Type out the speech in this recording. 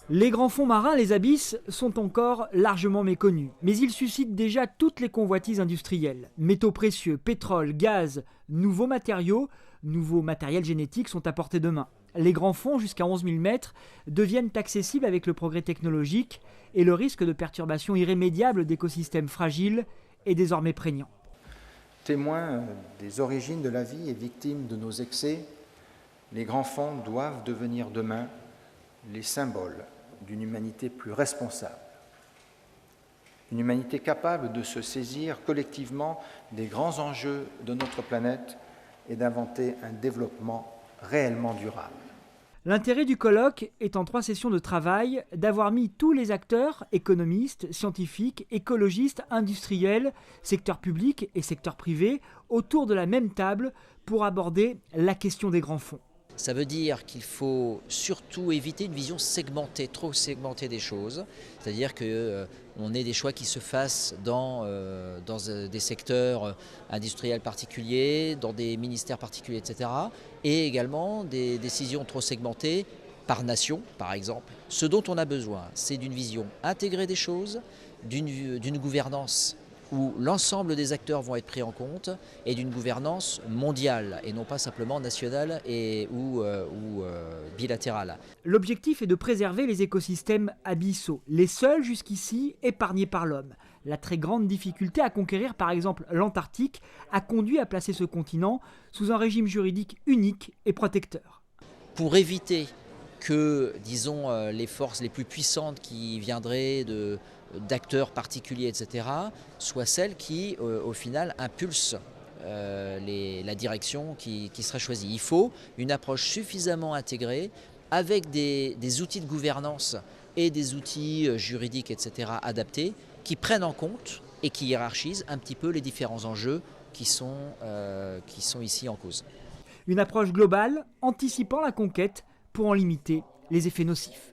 Les grands fonds marins, les abysses, sont encore largement méconnus. Mais ils suscitent déjà toutes les convoitises industrielles. Métaux précieux, pétrole, gaz, nouveaux matériels génétiques sont à portée de main. Les grands fonds, jusqu'à 11 000 mètres, deviennent accessibles avec le progrès technologique et le risque de perturbation irrémédiable d'écosystèmes fragiles est désormais prégnant. Témoins des origines de la vie et victimes de nos excès, les grands fonds doivent devenir demain les symboles d'une humanité plus responsable. Une humanité capable de se saisir collectivement des grands enjeux de notre planète et d'inventer un développement réellement durable. L'intérêt du colloque est en 3 sessions de travail d'avoir mis tous les acteurs, économistes, scientifiques, écologistes, industriels, secteur public et secteur privé, autour de la même table pour aborder la question des grands fonds. Ça veut dire qu'il faut surtout éviter une vision segmentée, trop segmentée des choses. C'est-à-dire qu'on ait des choix qui se fassent dans des secteurs industriels particuliers, dans des ministères particuliers, etc. Et également des décisions trop segmentées par nation, par exemple. Ce dont on a besoin, c'est d'une vision intégrée des choses, d'une gouvernance où l'ensemble des acteurs vont être pris en compte et d'une gouvernance mondiale et non pas simplement nationale ou bilatérale. L'objectif est de préserver les écosystèmes abyssaux, les seuls jusqu'ici épargnés par l'homme. La très grande difficulté à conquérir par exemple l'Antarctique a conduit à placer ce continent sous un régime juridique unique et protecteur. Pour éviter que, disons, les forces les plus puissantes qui viendraient d'acteurs particuliers, etc., soient celles qui, au final, impulsent la direction qui sera choisie. Il faut une approche suffisamment intégrée avec des outils de gouvernance et des outils juridiques, etc., adaptés, qui prennent en compte et qui hiérarchisent un petit peu les différents enjeux qui sont ici en cause. Une approche globale, anticipant la conquête pour en limiter les effets nocifs.